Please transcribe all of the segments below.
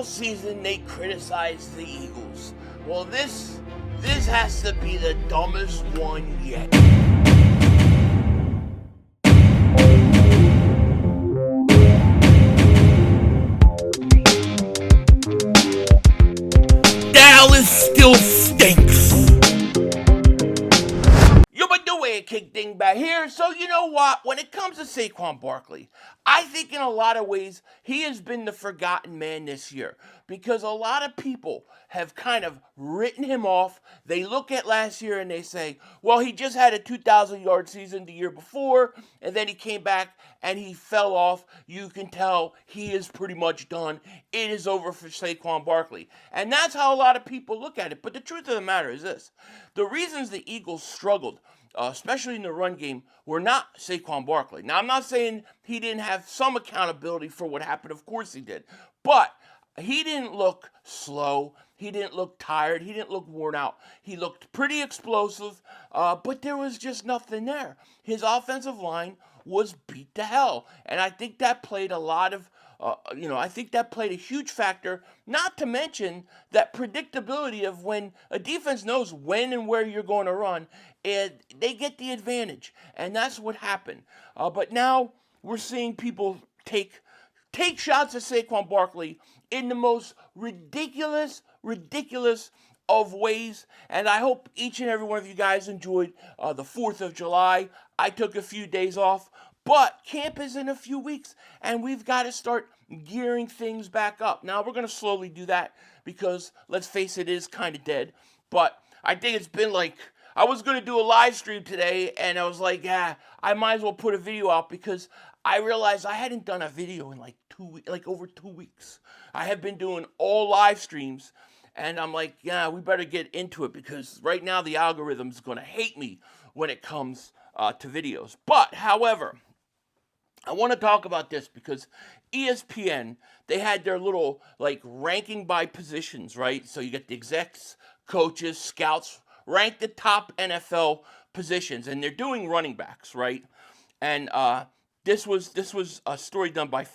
all season they criticized the Eagles. Well, this has to be the dumbest one yet. Dallas still stinks. Yo, but the way to kick things back here. So you know what? When it comes to Saquon Barkley, I think in a lot of ways he has been the forgotten man this year because a lot of people have kind of written him off. They look at last year and they say, well, he just had a 2,000-yard season the year before, and then he came back and he fell off. You can tell he is pretty much done. It is over for Saquon Barkley. And that's how a lot of people look at it. But the truth of the matter is this. The reasons the Eagles struggled, especially in the run game, were not Saquon Barkley. Now, I'm not saying he didn't have some accountability for what happened. Of course he did. But he didn't look slow. He didn't look tired. He didn't look worn out. He looked pretty explosive, but there was just nothing there. His offensive line was beat to hell. And I think that played a lot of I think that played a huge factor, not to mention that predictability of when a defense knows when and where you're going to run, and they get the advantage. And that's what happened. But now we're seeing people take shots at Saquon Barkley in the most ridiculous of ways. And I hope each and every one of you guys enjoyed the 4th of July. I took a few days off. But camp is in a few weeks, and we've got to start gearing things back up. Now, we're going to slowly do that because, let's face it, it is kind of dead. But I think it's been like, I was going to do a live stream today, and I was like, I might as well put a video out because I realized I hadn't done a video in like over 2 weeks. I have been doing all live streams, and I'm like, we better get into it because right now the algorithm's going to hate me when it comes to videos. But, however, I want to talk about this because ESPN, they had their little ranking by positions, right? So you get the execs, coaches, scouts, rank the top NFL positions, and they're doing running backs, right? And this was a story done by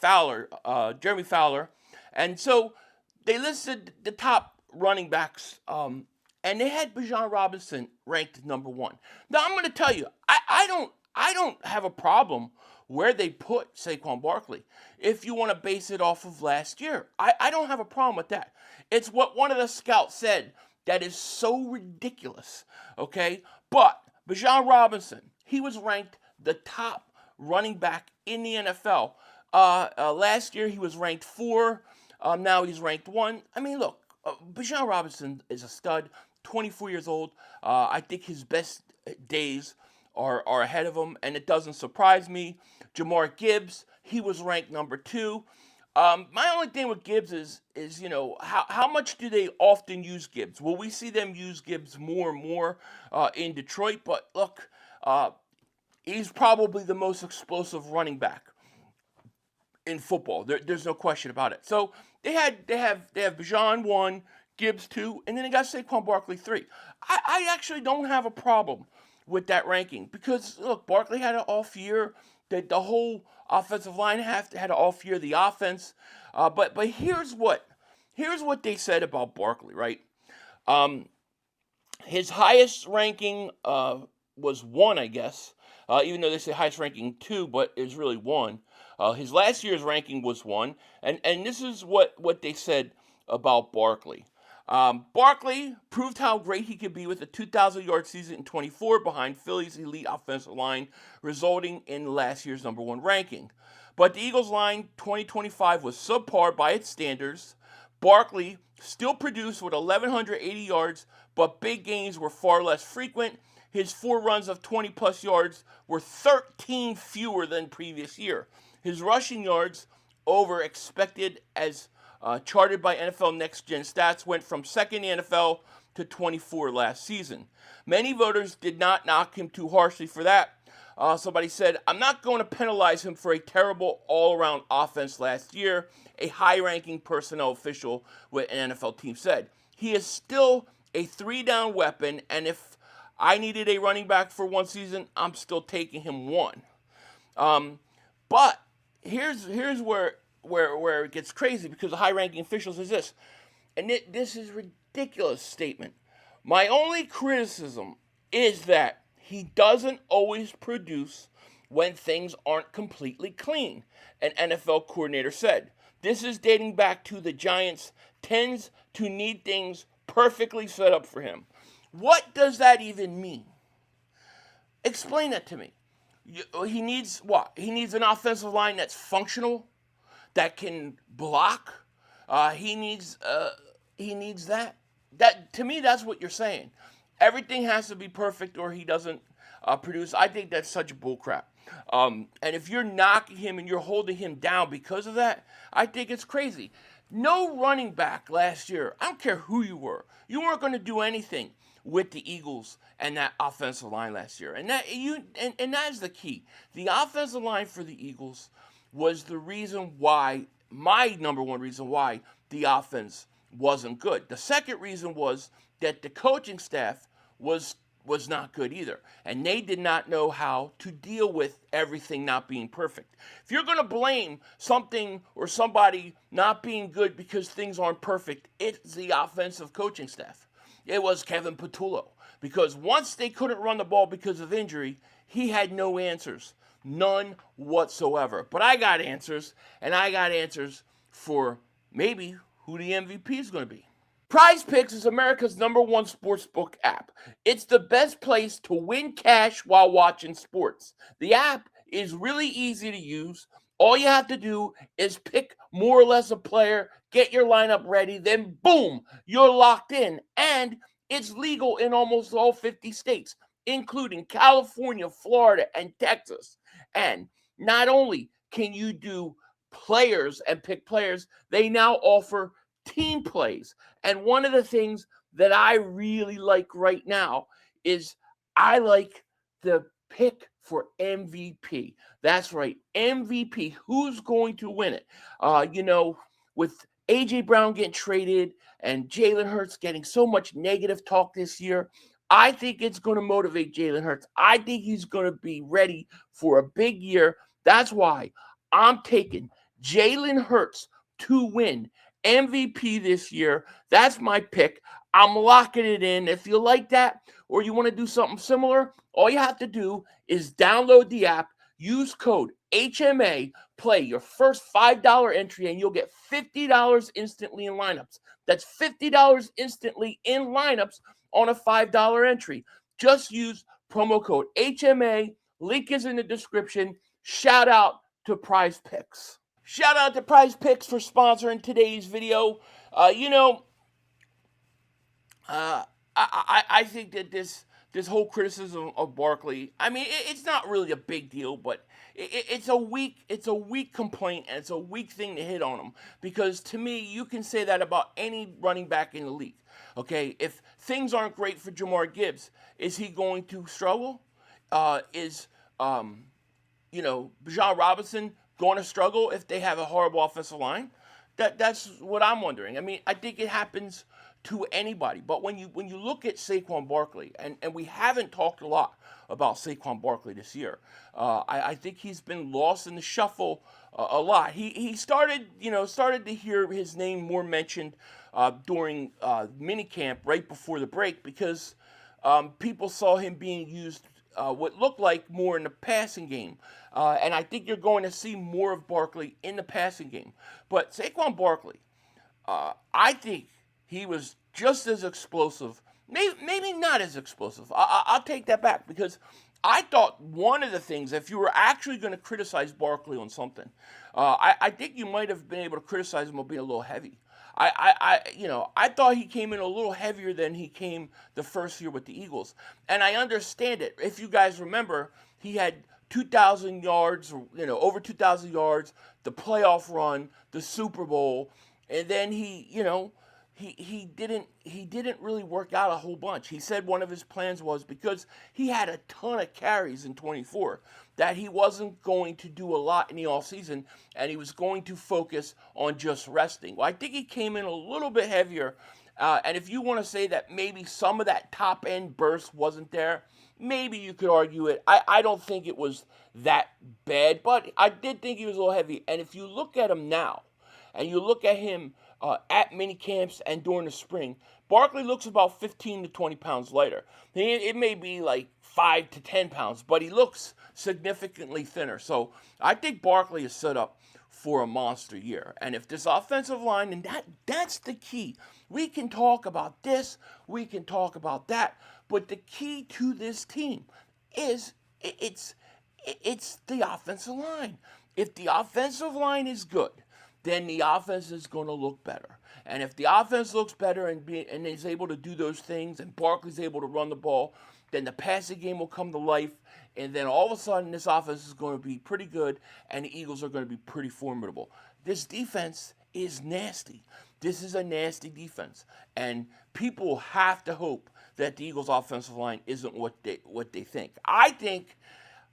Jeremy Fowler, and so they listed the top running backs, and they had Bijan Robinson ranked number 1. Now I'm going to tell you, I don't have a problem where they put Saquon Barkley. If you want to base it off of last year, I don't have a problem with that. It's what one of the scouts said that is so ridiculous, okay? But Bijan Robinson, he was ranked the top running back in the NFL. Last year he was ranked 4. Now he's ranked 1. I mean, look, Bijan Robinson is a stud, 24 years old. I think his best days are ahead of him, and it doesn't surprise me. Jamar Gibbs, he was ranked number 2. My only thing with Gibbs is how much do they often use Gibbs? Will we see them use Gibbs more and more in Detroit? But look, he's probably the most explosive running back in football. There's no question about it. So they have Bijan 1, Gibbs 2, and then they got Saquon Barkley 3. I actually don't have a problem with that ranking because look, Barkley had an off year. The whole offensive line had an off year. The offense, but here's what they said about Barkley, right? His highest ranking was 1, I guess. Even though they say highest ranking 2, but it's really 1. His last year's ranking was 1, and this is what they said about Barkley. Barkley proved how great he could be with a 2,000-yard season in 24 behind Philly's elite offensive line, resulting in last year's number 1 ranking. But the Eagles' line 2025 was subpar by its standards. Barkley still produced with 1,180 yards, but big gains were far less frequent. His 4 runs of 20-plus yards were 13 fewer than previous year. His rushing yards over expected as charted by NFL Next Gen Stats went from second in the NFL to 24 last season. Many voters did not knock him too harshly for that. Somebody said, I'm not going to penalize him for a terrible all-around offense last year, a high-ranking personnel official with an NFL team said. He is still a 3-down weapon, and if I needed a running back for 1 season, I'm still taking him 1. But here's where where it gets crazy because the high-ranking officials is this, and this is a ridiculous statement. My only criticism is that he doesn't always produce when things aren't completely clean, an NFL coordinator said. This is dating back to the Giants tends to need things perfectly set up for him. What does that even mean? Explain that to me. He needs what? He needs an offensive line that's functional, that can block. He needs that. That to me, that's what you're saying. Everything has to be perfect, or he doesn't produce. I think that's such bullcrap. And if you're knocking him and you're holding him down because of that, I think it's crazy. No running back last year. I don't care who you were. You weren't going to do anything with the Eagles and that offensive line last year. And that is the key. The offensive line for the Eagles was the reason why, my number one reason why the offense wasn't good. The second reason was that the coaching staff was not good either. And they did not know how to deal with everything not being perfect. If you're going to blame something or somebody not being good because things aren't perfect, it's the offensive coaching staff. It was Kevin Patullo. Because once they couldn't run the ball because of injury, he had no answers. None whatsoever. But I got answers, and I got answers for maybe who the MVP is going to be. Prize Picks is America's #1 sportsbook app. It's the best place to win cash while watching sports. The app is really easy to use. All you have to do is pick more or less a player, get your lineup ready, then boom, you're locked in. And it's legal in almost all 50 states, including California, Florida, and Texas. And not only can you do players and pick players, they now offer team plays. And one of the things that I really like right now is I like the pick for MVP. That's right, MVP. Who's going to win it? With A.J. Brown getting traded and Jalen Hurts getting so much negative talk this year, I think it's going to motivate Jalen Hurts. I think he's going to be ready for a big year. That's why I'm taking Jalen Hurts to win MVP this year. That's my pick. I'm locking it in. If you like that or you want to do something similar, all you have to do is download the app, use code HMA, play your first $5 entry, and you'll get $50 instantly in lineups. That's $50 instantly in lineups on a $5 entry. Just use promo code HMA. Link is in the description. Shout out to Prize Picks. Shout out to Prize Picks for sponsoring today's video. I think that this whole criticism of Barkley, I mean, it's not really a big deal, but it's a weak complaint, and it's a weak thing to hit on him. Because to me, you can say that about any running back in the league. Okay, if things aren't great for Jahmyr Gibbs, is he going to struggle? Bijan Robinson going to struggle if they have a horrible offensive line? That's what I'm wondering. I mean, I think it happens to anybody. But when you look at Saquon Barkley, and we haven't talked a lot about Saquon Barkley this year, I think he's been lost in the shuffle a lot. He started to hear his name more mentioned during minicamp right before the break because people saw him being used what looked like more in the passing game. And I think you're going to see more of Barkley in the passing game. But Saquon Barkley, I think he was just as explosive, maybe not as explosive. I'll take that back because I thought one of the things, if you were actually going to criticize Barkley on something, I think you might have been able to criticize him on being a little heavy. I thought he came in a little heavier than he came the first year with the Eagles. And I understand it. If you guys remember, he had 2,000 yards, over 2,000 yards, the playoff run, the Super Bowl, and then he didn't really work out a whole bunch. He said one of his plans was because he had a ton of carries in 24 that he wasn't going to do a lot in the offseason and he was going to focus on just resting. Well, I think he came in a little bit heavier. And if you want to say that maybe some of that top end burst wasn't there, maybe you could argue it. I don't think it was that bad, but I did think he was a little heavy. And if you look at him now, and you look at him at mini camps and during the spring, Barkley looks about 15 to 20 pounds lighter. It may be like 5 to 10 pounds, but he looks significantly thinner. So I think Barkley is set up for a monster year. And if this offensive line, and that's the key. We can talk about this, we can talk about that, but the key to this team is it's the offensive line. If the offensive line is good, then the offense is going to look better. And if the offense looks better and is able to do those things, and Barkley's able to run the ball, then the passing game will come to life, and then all of a sudden this offense is going to be pretty good, and the Eagles are going to be pretty formidable. This defense is nasty. This is a nasty defense, and people have to hope that the Eagles' offensive line isn't what they think. I think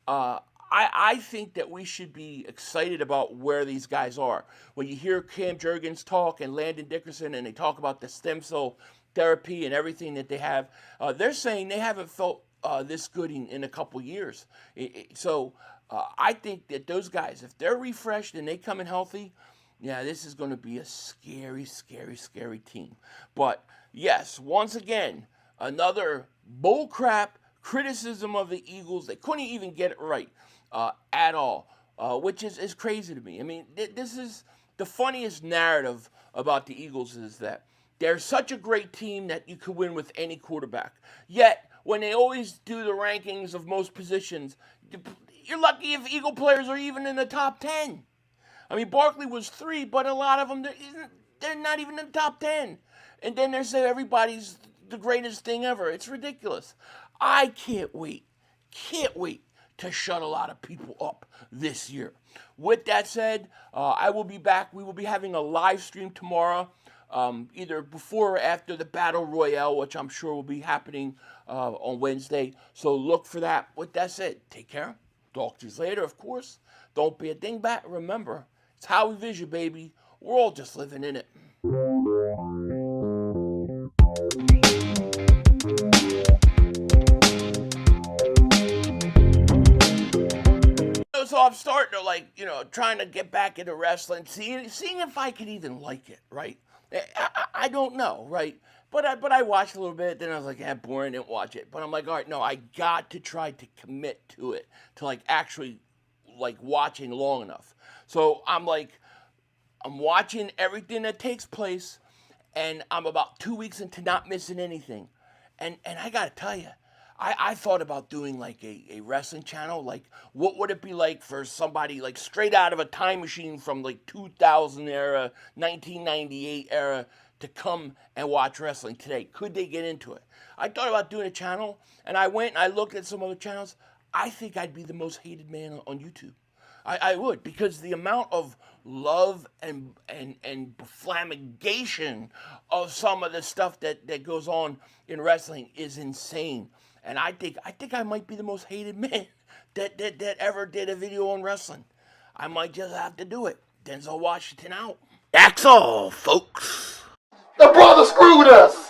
that we should be excited about where these guys are. When you hear Cam Jurgens talk and Landon Dickerson, and they talk about the stem cell therapy and everything that they have, they're saying they haven't felt this good in a couple years. So I think that those guys, if they're refreshed and they come in healthy, yeah, this is going to be a scary, scary, scary team. But yes, once again, another bullcrap criticism of the Eagles. They couldn't even get it right at all, which is crazy to me. I mean, this is the funniest narrative about the Eagles, is that they're such a great team that you could win with any quarterback. Yet, when they always do the rankings of most positions, you're lucky if Eagle players are even in the top 10. I mean, Barkley was 3, but a lot of them, they're not even in the top 10. And then they say everybody's the greatest thing ever. It's ridiculous. I can't wait to shut a lot of people up this year. With that said, I will be back. We will be having a live stream tomorrow, either before or after the Battle Royale, which I'm sure will be happening on Wednesday. So look for that. With that said, take care. Talk to you later, of course. Don't be a dingbat. Remember, it's how we vision, baby. We're all just living in it. So I'm starting to trying to get back into wrestling, seeing if I could even like it, right? I don't know, right? But I watched a little bit, then I was like, boring, didn't watch it. But I'm like, all right, no, I got to try to commit to it, to actually watching long enough. So I'm watching everything that takes place, and I'm about 2 weeks into not missing anything. And I gotta tell you, I thought about doing a wrestling channel. What would it be like for somebody straight out of a time machine from 2000 era, 1998 era to come and watch wrestling today? Could they get into it? I thought about doing a channel, and I went and I looked at some other channels. I think I'd be the most hated man on YouTube. I would, because the amount of love and flamigation of some of the stuff that goes on in wrestling is insane. And I think I might be the most hated man that ever did a video on wrestling. I might just have to do it. Denzel Washington out. That's all, folks. The brother screwed us.